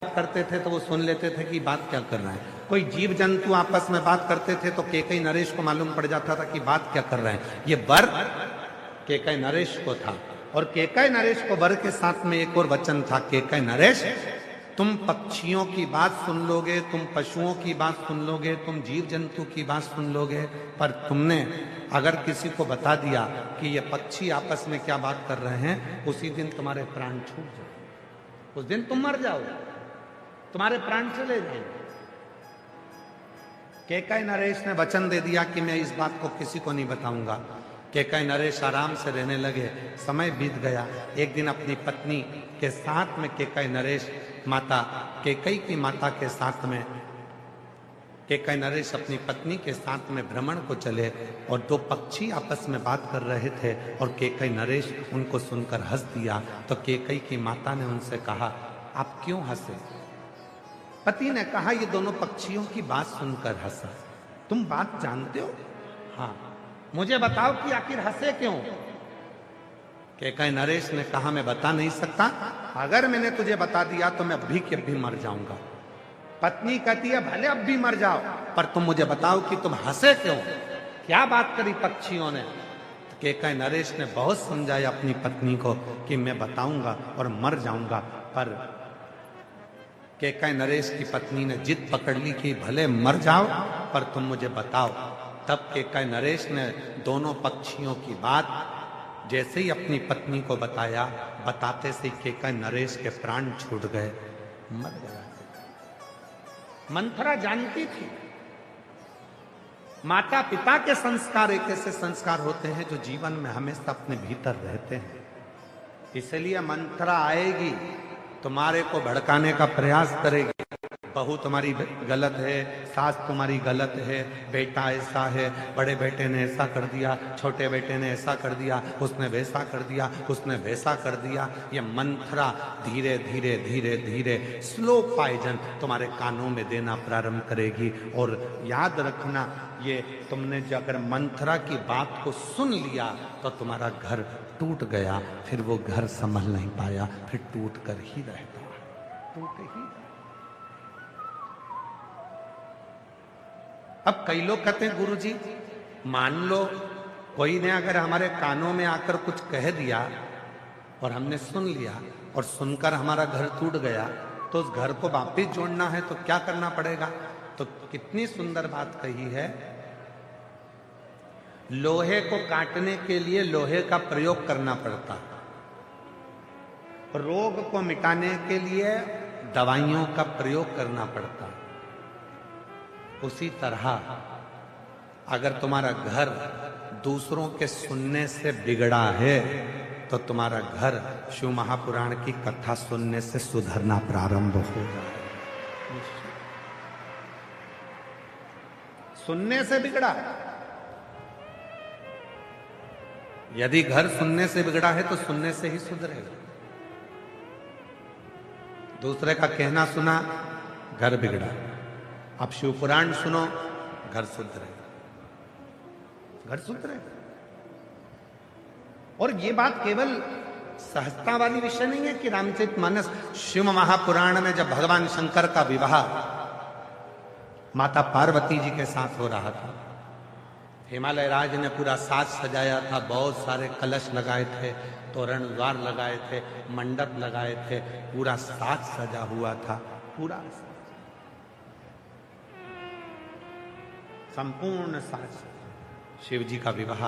करते थे तो वो सुन लेते थे कि बात क्या कर रहा है। कोई जीव जंतु आपस में बात करते थे तो केकई नरेश को मालूम पड़ जाता था कि बात क्या कर रहे हैं। ये वर केकई नरेश को था और केकई नरेश को वर के साथ में एक और वचन था, केकई नरेश तुम पक्षियों की बात सुन लोगे, तुम पशुओं की बात सुन लोगे, तुम जीव जंतु की बात सुन लोगे, पर तुमने अगर किसी को बता दिया कि ये पक्षी आपस में क्या बात कर रहे हैं, उसी दिन तुम्हारे प्राण छूट जाए, उस दिन तुम मर जाओगे, तुम्हारे प्राण चले जाएंगे। केकई नरेश ने वचन दे दिया कि मैं इस बात को किसी को नहीं बताऊंगा। केकई नरेश आराम से रहने लगे। समय बीत गया। एक दिन अपनी पत्नी के साथ में केकई नरेश माता केकई की माता के साथ में केकई नरेश अपनी पत्नी के साथ में भ्रमण को चले और दो पक्षी आपस में बात कर रहे थे और केकई नरेश उनको सुनकर हंस दिया। तो केकई की माता ने उनसे कहा, आप क्यों हंसे? पति ने कहा, ये दोनों पक्षियों की बात सुनकर हंसा। तुम बात जानते हो? हाँ। मुझे बताओ कि आखिर हंसे क्यों? केकई नरेश ने कहा, मैं बता नहीं सकता, अगर मैंने तुझे बता दिया तो मैं अभी के अभी मर जाऊंगा। पत्नी कहती है, भले अब भी मर जाओ, पर तुम मुझे बताओ कि तुम हंसे क्यों? क्या बात करी पक्षियों ने? केकई नरेश ने बहुत समझाया अपनी पत्नी को कि मैं बताऊंगा और मर जाऊंगा, पर केकई नरेश की पत्नी ने जिद पकड़ ली कि भले मर जाओ पर तुम मुझे बताओ। तब केकई नरेश ने दोनों पक्षियों की बात जैसे ही अपनी पत्नी को बताया, बताते से केकई नरेश के प्राण छूट गए, मर गया। मंथरा जानती थी माता पिता के संस्कार एक ऐसे संस्कार होते हैं जो जीवन में हमेशा अपने भीतर रहते हैं। इसलिए मंथरा आएगी, तुम्हारे को भड़काने का प्रयास करेगी। बहू तुम्हारी गलत है, सास तुम्हारी गलत है, बेटा ऐसा है, बड़े बेटे ने ऐसा कर दिया, छोटे बेटे ने ऐसा कर दिया, उसने वैसा कर दिया, उसने वैसा कर दिया। ये मंथरा धीरे धीरे धीरे धीरे स्लो पॉइजन तुम्हारे कानों में देना प्रारंभ करेगी। और याद रखना, ये तुमने जो अगर मंथरा की बात को सुन लिया तो तुम्हारा घर टूट गया, फिर वो घर संभल नहीं पाया, फिर टूट कर ही रहता, टूट ही। अब कई लोग कहते हैं, गुरुजी मान लो कोई ने अगर हमारे कानों में आकर कुछ कह दिया और हमने सुन लिया और सुनकर हमारा घर टूट गया, तो उस घर को वापिस जोड़ना है तो क्या करना पड़ेगा? तो कितनी सुंदर बात कही है, लोहे को काटने के लिए लोहे का प्रयोग करना पड़ता, रोग को मिटाने के लिए दवाइयों का प्रयोग करना पड़ता। उसी तरह अगर तुम्हारा घर दूसरों के सुनने से बिगड़ा है तो तुम्हारा घर शिव महापुराण की कथा सुनने से सुधरना प्रारंभ हो जाए। सुनने से बिगड़ा, यदि घर सुनने से बिगड़ा है तो सुनने से ही सुधरेगा। दूसरे का कहना सुना, घर बिगड़ा। अब शिव पुराण सुनो, घर सुधरेगा, घर सुधरेगा। और ये बात केवल सहजता वाली विषय नहीं है कि रामचरितमानस शिव महापुराण में जब भगवान शंकर का विवाह माता पार्वती जी के साथ हो रहा था, हिमालय राज ने पूरा साज सजाया था, बहुत सारे कलश लगाए थे, तोरण द्वार लगाए थे, मंडप लगाए थे, पूरा साज सजा हुआ था, पूरा संपूर्ण साज। शिव जी का विवाह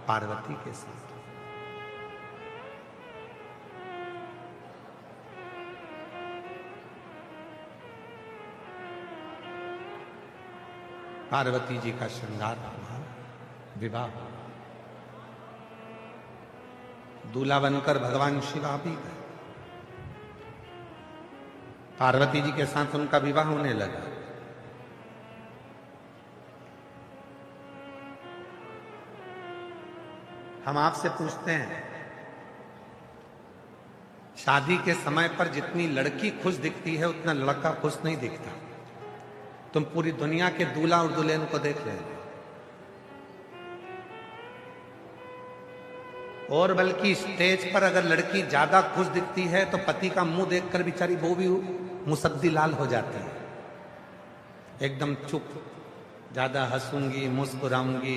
पार्वती के साथ। पार्वती जी का श्रृंगार हुआ, विवाह हुआ, दूल्हा बनकर भगवान शिव आ भी गए। पार्वती जी के साथ उनका विवाह होने लगा। हम आपसे पूछते हैं, शादी के समय पर जितनी लड़की खुश दिखती है उतना लड़का खुश नहीं दिखता। तुम पूरी दुनिया के दूल्हा और दुल्हन को देख लेना, और बल्कि स्टेज पर अगर लड़की ज्यादा खुश दिखती है तो पति का मुंह देखकर बेचारी वो भी मुसद्दी लाल हो जाती है, एकदम चुप, ज्यादा हंसूंगी, मुस्कुराऊंगी,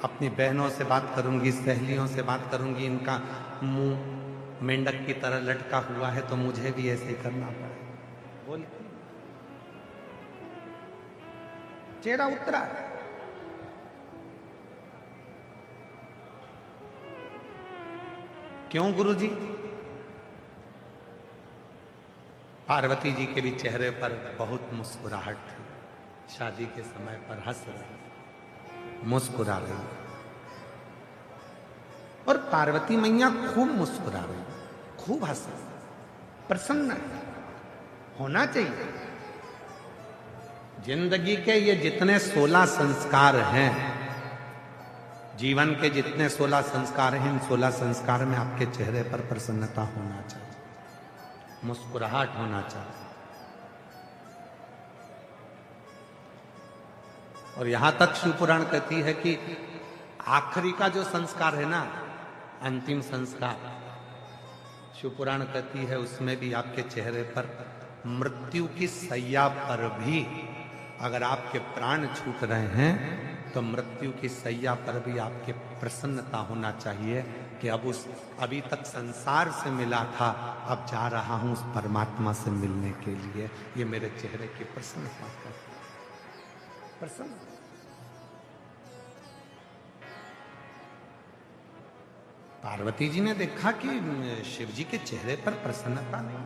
अपनी बहनों से बात करूंगी, सहेलियों से बात करूंगी, इनका मुंह मेंढक की तरह लटका हुआ है तो मुझे भी ऐसे ही करना पड़ेगा। बोलती चेहरा उतरा है। क्यों गुरुजी? पार्वती जी के भी चेहरे पर बहुत मुस्कुराहट थी, शादी के समय पर हंस रही, मुस्कुरा रही, और पार्वती मैया खूब मुस्कुरा रही, खूब हंस रही, प्रसन्न होना चाहिए। जिंदगी के ये जितने 16 संस्कार हैं, जीवन के जितने 16 संस्कार हैं, इन 16 संस्कार में आपके चेहरे पर प्रसन्नता होना चाहिए, मुस्कुराहट होना चाहिए। और यहां तक शिवपुराण कहती है कि आखिरी का जो संस्कार है ना, अंतिम संस्कार, शिवपुराण कहती है उसमें भी आपके चेहरे पर मृत्यु की सैया पर भी अगर आपके प्राण छूट रहे हैं तो मृत्यु की सैया पर भी आपके प्रसन्नता होना चाहिए कि अभी तक संसार से मिला था, अब जा रहा हूं उस परमात्मा से मिलने के लिए। ये मेरे चेहरे की प्रसन्नता है, प्रसन्न। पार्वती जी ने देखा कि शिव जी के चेहरे पर प्रसन्नता नहीं।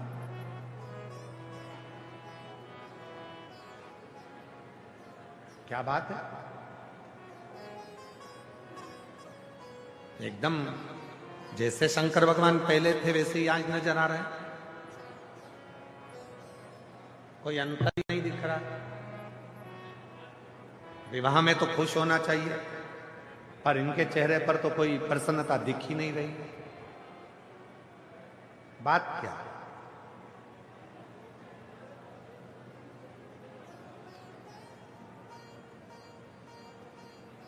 क्या बात है, एकदम जैसे शंकर भगवान पहले थे वैसे ही आज नजर आ रहे हैं, कोई अंतर ही नहीं दिख रहा। विवाह में तो खुश होना चाहिए, पर इनके चेहरे पर तो कोई प्रसन्नता दिख ही नहीं रही। बात क्या?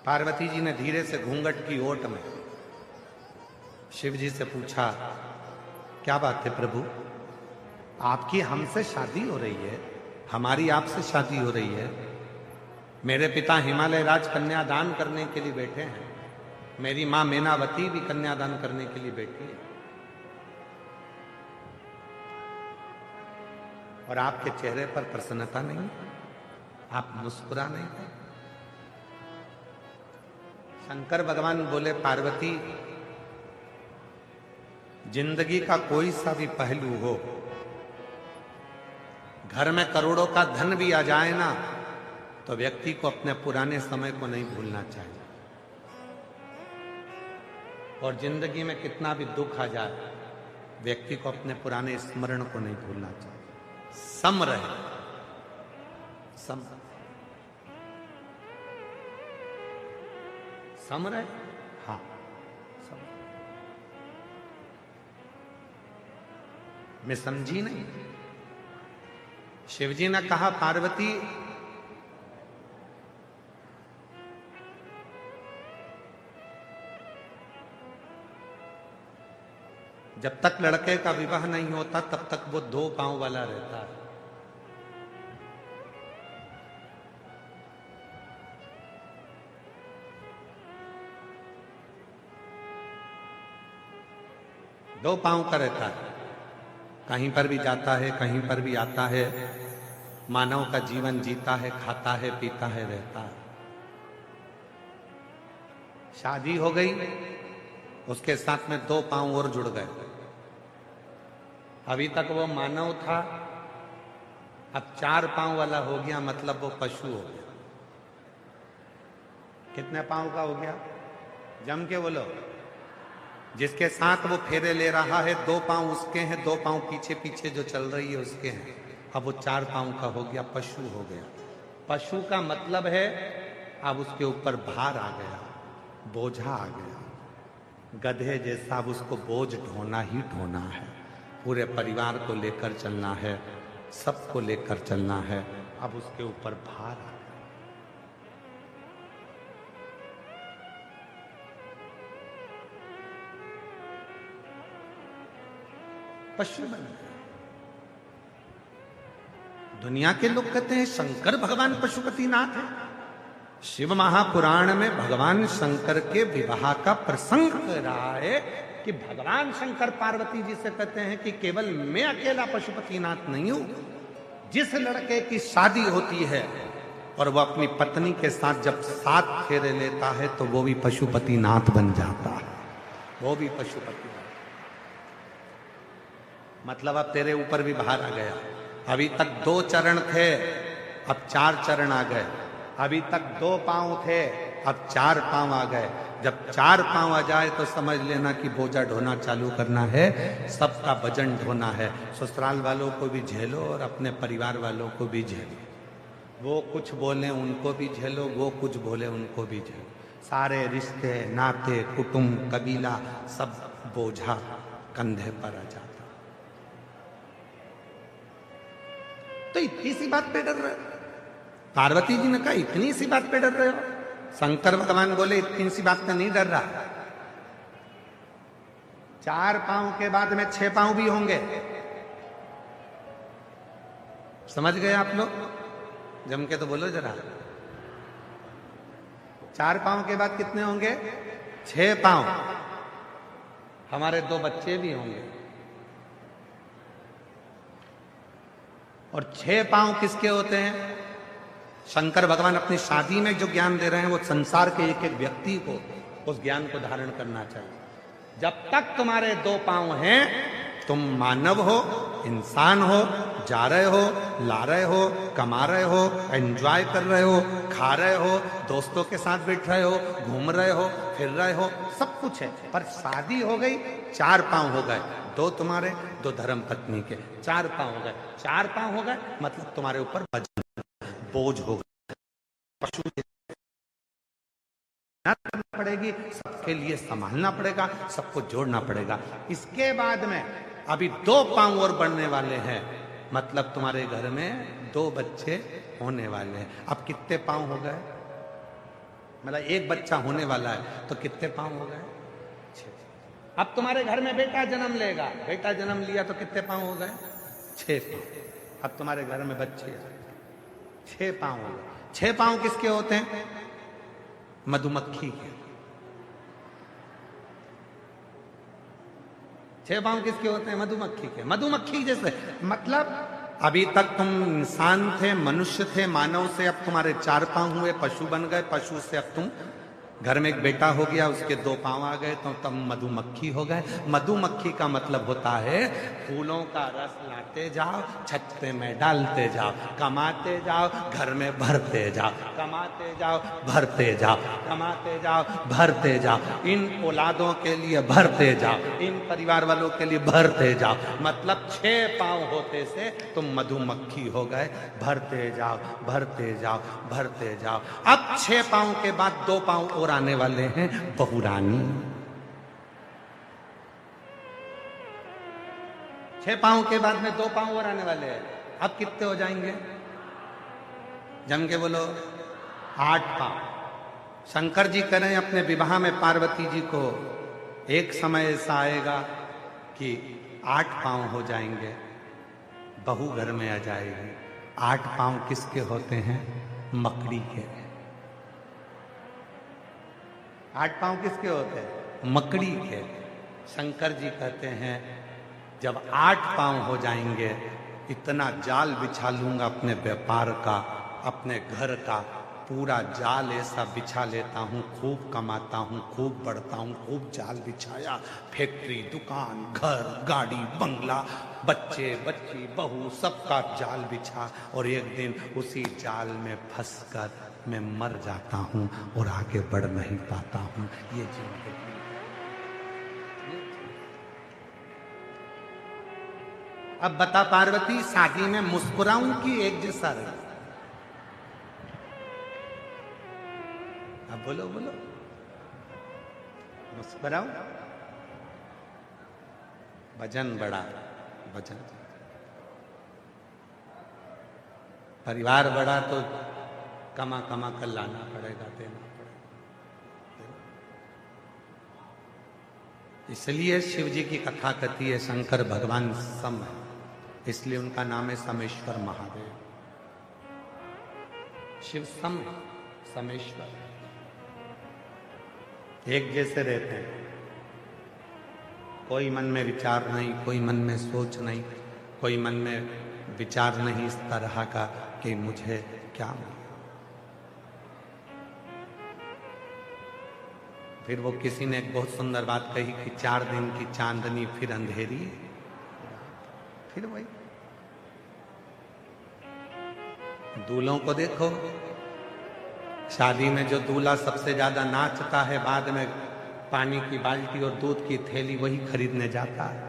पार्वती जी ने धीरे से घूंघट की ओट में शिव जी से पूछा, क्या बात है प्रभु, आपकी हमसे शादी हो रही है, हमारी आपसे शादी हो रही है। मेरे पिता हिमालय राज कन्यादान करने के लिए बैठे हैं, मेरी मां मेनावती भी कन्यादान करने के लिए बैठी है, और आपके चेहरे पर प्रसन्नता नहीं, आप मुस्कुरा नहीं है। शंकर भगवान बोले, पार्वती, जिंदगी का कोई सा भी पहलू हो, घर में करोड़ों का धन भी आ जाए ना, तो व्यक्ति को अपने पुराने समय को नहीं भूलना चाहिए। और जिंदगी में कितना भी दुख आ जाए, व्यक्ति को अपने पुराने स्मरण को नहीं भूलना चाहिए। सम रहे, सम सम रहे, हाँ सम। मैं समझी नहीं। शिवजी ने कहा, पार्वती, जब तक लड़के का विवाह नहीं होता तब तक वो 2 पांव वाला रहता है। दो पांव का रहता है, कहीं पर भी जाता है, कहीं पर भी आता है, मानव का जीवन जीता है, खाता है, पीता है, रहता है। शादी हो गई, उसके साथ में 2 पांव और जुड़ गए। अभी तक वो मानव था, अब 4 पांव वाला हो गया, मतलब वो पशु हो गया। कितने पांव का हो गया? जम के बोलो। जिसके साथ वो फेरे ले रहा है, 2 पांव उसके हैं, 2 पांव पीछे पीछे जो चल रही है उसके हैं। अब वो 4 पांव का हो गया, पशु हो गया। पशु का मतलब है अब उसके ऊपर भार आ गया, बोझा आ गया। गधे जैसा अब उसको बोझ ढोना ही ढोना है, पूरे परिवार को लेकर चलना है, सबको लेकर चलना है। अब उसके ऊपर भार आ गया, पशु बन गया। दुनिया के लोग कहते हैं शंकर भगवान पशुपतिनाथ है। शिव महापुराण में भगवान शंकर के विवाह का प्रसंग कह रहा है कि भगवान शंकर पार्वती जी से कहते हैं कि केवल मैं अकेला पशुपतिनाथ नहीं हूं। जिस लड़के की शादी होती है और वह अपनी पत्नी के साथ जब 7 फेरे लेता है तो वो भी पशुपतिनाथ बन जाता है, वो भी पशुपतिनाथ। मतलब अब तेरे ऊपर भी भार आ गया। अभी तक 2 चरण थे, अब 4 चरण आ गए। अभी तक 2 पांव थे, अब 4 पांव आ गए। जब 4 पांव आ जाए तो समझ लेना कि बोझा ढोना चालू करना है, सबका वजन ढोना है। ससुराल वालों को भी झेलो और अपने परिवार वालों को भी झेलो। वो कुछ बोले उनको भी झेलो, वो कुछ बोले उनको भी झेलो। सारे रिश्ते नाते कुटुंब कबीला सब बोझा कंधे पर आ जाता। तो इतनी सी बात पे डर रहे हो? पार्वती जी ने कहा इतनी सी बात पे डर रहे हो? शंकर भगवान बोले इतनी सी बात पे नहीं डर रहा। 4 पांव के बाद में 6 पांव भी होंगे। समझ गए आप लोग? जम के तो बोलो जरा। 4 पांव के बाद कितने होंगे? 6 पांव। हमारे 2 बच्चे भी होंगे। और 6 पांव किसके होते हैं? शंकर भगवान अपनी शादी में जो ज्ञान दे रहे हैं वो संसार के एक एक व्यक्ति को उस ज्ञान को धारण करना चाहिए। जब तक तुम्हारे 2 पांव हैं, तुम मानव हो, इंसान हो, जा रहे हो, ला रहे हो, कमा रहे हो, एंजॉय कर रहे हो, खा रहे हो, दोस्तों के साथ बैठ रहे हो, घूम रहे हो, फिर रहे हो, सब कुछ है। पर शादी हो गई, 4 पांव हो गए। 2 तुम्हारे, 2 धर्म पत्नी के, 4 पांव हो गए। 4 पांव हो गए मतलब तुम्हारे ऊपर बोझ हो गया। पशु करना पड़ेगी, सबके लिए संभालना पड़ेगा, सबको जोड़ना पड़ेगा। इसके बाद में अभी 2 पांव और बढ़ने वाले हैं, मतलब तुम्हारे घर में 2 बच्चे होने वाले हैं। अब कितने पांव हो गए? मतलब 1 बच्चा होने वाला है तो कितने पांव हो गए? 6। अब तुम्हारे घर में बेटा जन्म लेगा, बेटा जन्म लिया तो कितने पांव हो गए? 6 पांव। अब तुम्हारे घर में बच्चे 6 पांव हो गए। 6 पांव किसके होते हैं? मधुमक्खी के। 6 पांव किसके होते हैं? मधुमक्खी के। मधुमक्खी जैसे, मतलब अभी तक तुम इंसान थे, मनुष्य थे, मानव से अब तुम्हारे 4 पांव हुए, पशु बन गए, पशु से अब तुम घर में एक बेटा हो गया, उसके 2 पांव आ गए तो तुम मधुमक्खी हो गए। मधुमक्खी का मतलब होता है फूलों का रस लाते जाओ, छत्ते में डालते जाओ, कमाते जाओ, घर में भरते जाओ, कमाते जाओ, भरते जाओ, कमाते जाओ, भरते जाओ, इन औलादों के लिए भरते जाओ, इन परिवार वालों के लिए भरते जाओ। मतलब 6 पांव होते से तुम मधुमक्खी हो गए। भरते जाओ, भरते जाओ, भरते जाओ। अब 6 पांव के बाद 2 पांव आने वाले हैं, बहुरानी। 6 पांव के बाद में 2 पांव और आने वाले हैं। अब कितने हो जाएंगे? जम के बोलो। 8 पांव। शंकर जी कह रहे हैं अपने विवाह में पार्वती जी को, एक समय ऐसा आएगा कि 8 पांव हो जाएंगे, बहू घर में आ जाएगी। 8 पांव किसके होते हैं? मकड़ी के। 8 पांव किसके होते हैं? मकड़ी के। शंकर जी कहते हैं जब 8 पांव हो जाएंगे, इतना जाल बिछा लूंगा अपने व्यापार का, अपने घर का, पूरा जाल ऐसा बिछा लेता हूँ, खूब कमाता हूँ, खूब बढ़ता हूँ, खूब जाल बिछाया, फैक्ट्री, दुकान, घर, गाड़ी, बंगला, बच्चे, बच्ची, बहू, सबका जाल बिछा, और एक दिन उसी जाल में फंसकर मैं मर जाता हूं और आगे बढ़ नहीं पाता हूं। ये जिंदगी। अब बता पार्वती, शादी में मुस्कुराऊं कि एक जैसा रहे? अब बोलो बोलो। मुस्कुराऊं? वजन बढ़ा, वजन। परिवार बढ़ा तो कमा कमा कर लाना पड़ेगा, देना पड़ेगा। इसलिए शिव जी की कथा कहती है शंकर भगवान सम है। इसलिए उनका नाम है समेश्वर महादेव। शिव सम, समेश्वर, एक जैसे रहते हैं। कोई मन में विचार नहीं, कोई मन में सोच नहीं, कोई मन में विचार नहीं इस तरह का कि मुझे क्या मिले। फिर वो किसी ने एक बहुत सुंदर बात कही कि 4 दिन की चांदनी फिर अंधेरी, फिर वही। दूल्हों को देखो, शादी में जो दूल्हा सबसे ज्यादा नाचता है, बाद में पानी की बाल्टी और दूध की थैली वही खरीदने जाता है।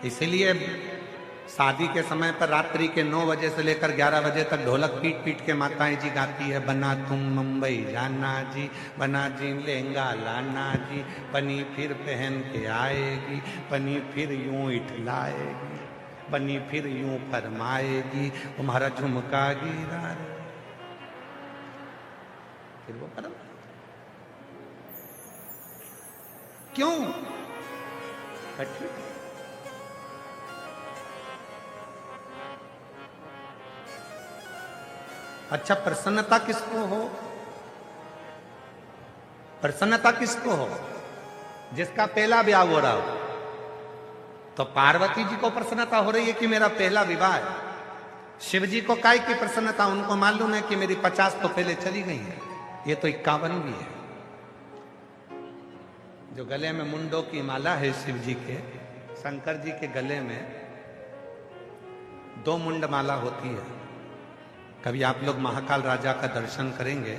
इसीलिए शादी के समय पर रात्रि के 9 बजे से लेकर 11 बजे तक ढोलक पीट पीट के माताएं जी गाती है, बना तुम मुंबई जाना जी, बना जी लहंगा लाना जी, बनी फिर पहन के आएगी, बनी फिर यूं इठलाएगी, बनी फिर यूं फरमाएगी, तुम्हारा झुमका गिरा रे। फिर वो परम क्यों कठिन। अच्छा, प्रसन्नता किसको हो? प्रसन्नता किसको हो? जिसका पहला ब्याह हो रहा हो। तो पार्वती जी को प्रसन्नता हो रही है कि मेरा पहला विवाह है। शिव जी को काय की प्रसन्नता? उनको मालूम है कि मेरी 50 तो पहले चली गई है, ये तो 51 भी है। जो गले में मुंडों की माला है शिव जी के, शंकर जी के गले में 2 मुंड माला होती है। कभी आप लोग महाकाल राजा का दर्शन करेंगे,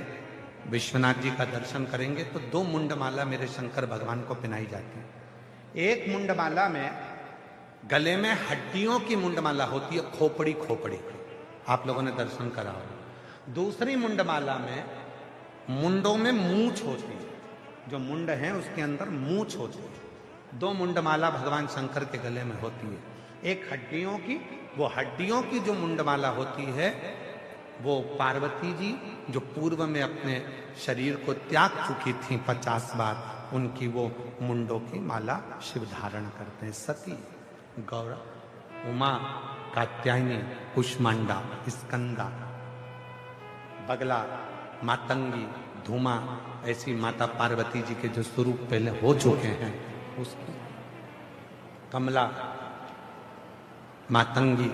विश्वनाथ जी का दर्शन करेंगे, तो 2 मुंडमाला मेरे शंकर भगवान को पहनाई जाती है। एक मुंडमाला में गले में हड्डियों की मुंडमाला होती है, खोपड़ी खोपड़ी, आप लोगों ने दर्शन करा हो। दूसरी मुंडमाला में मुंडों में मूंछ होती है, जो मुंड है उसके अंदर मूंछ होती है। 2 मुंडमाला भगवान शंकर के गले में होती है। एक हड्डियों की, वो हड्डियों की जो मुंडमाला होती है वो पार्वती जी जो पूर्व में अपने शरीर को त्याग चुकी थी 50 बार, उनकी वो मुंडों की माला शिव धारण करते हैं। सती, गौरा, उमा, कात्यायनी, कुष्मांडा, स्कंदा, बगला, मातंगी, धूमा, ऐसी माता पार्वती जी के जो स्वरूप पहले हो चुके हैं, उसकी कमला, मातंगी,